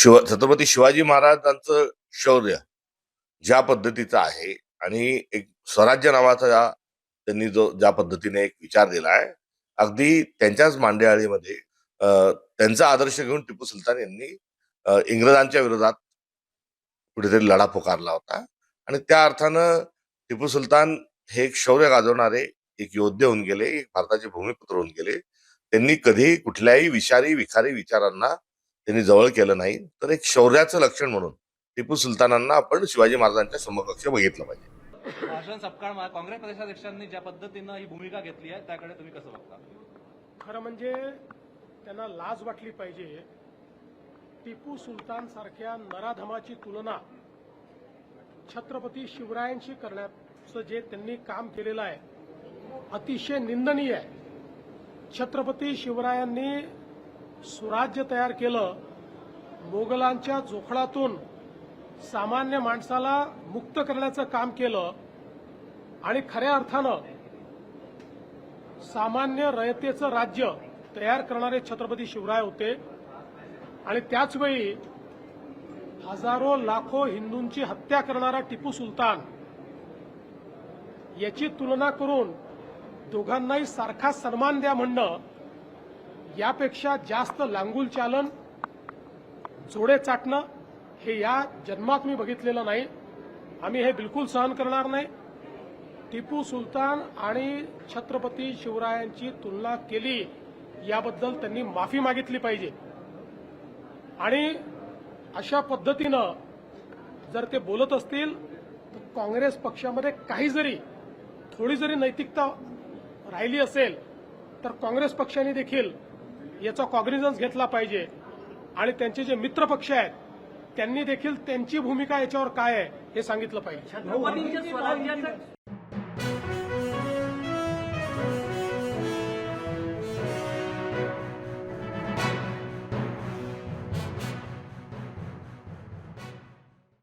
छत्रपती शिवाजी महाराजांचं शौर्य ज्या पद्धतीचं आहे आणि एक स्वराज्य नावाचा त्यांनी ज्या पद्धतीने एक विचार दिला आहे, अगदी त्यांच्याच मांडियाळीमध्ये त्यांचा आदर्श घेऊन टिपू सुलतान यांनी इंग्रजांच्या विरोधात कुठेतरी लढा पुकारला होता आणि त्या अर्थानं टिपू सुलतान हे एक शौर्य गाजवणारे एक योद्धे होऊन गेले, एक भारताचे भूमिपुत्र होऊन गेले. त्यांनी कधीही कुठल्याही विखारी विचारांना त्यांनी जवळ केलं नाही. तर एक शौर्याचं लक्षण म्हणून टिपू सुलतानांना आपण शिवाजी महाराजांच्या समकक्ष बघितलं पाहिजे. भाषण सपकाळ काँग्रेस प्रदेशाध्यक्षांनी ज्या पद्धतीनं ही भूमिका घेतली आहे त्याकडे तुम्ही कसं बघता? खरं म्हणजे त्यांना लाज वाटली पाहिजे. टिपू सुलतान सारख्या नराधमाची तुलना छत्रपती शिवरायांशी करण्याचं जे त्यांनी काम केलेलं आहे अतिशय निंदनीय आहे. छत्रपती शिवरायांनी सुराज्य तयार केलं, मोगलांच्या जोखडातून सामान्य माणसाला मुक्त करण्याचं काम केलं आणि खऱ्या अर्थानं सामान्य रयतेचं राज्य तयार करणारे छत्रपती शिवराय होते. आणि त्याचवेळी हजारो लाखो हिंदूंची हत्या करणारा टिपू सुलतान याची तुलना करून दोघांनाही सारखा सन्मान द्या म्हणणं यापेक्षा जास्त लांगुल चालन, जोडे चाटणं हे या जन्मात मी बघितलेलं नाही. आम्ही हे बिलकुल सहन करणार नाही. टिपू सुलतान आणि छत्रपती शिवरायांची तुलना केली याबद्दल त्यांनी माफी मागितली पाहिजे. आणि अशा पद्धतीनं जर ते बोलत असतील तर काँग्रेस पक्षामध्ये थोडी जरी नैतिकता राहिली असेल तर काँग्रेस पक्षाने देखील याचा कॉग्निझन्स घेतला पाहिजे आणि त्यांचे जे मित्र पक्ष आहेत त्यांनी देखील त्यांची भूमिका याच्यावर काय आहे हे सांगितलं पाहिजे.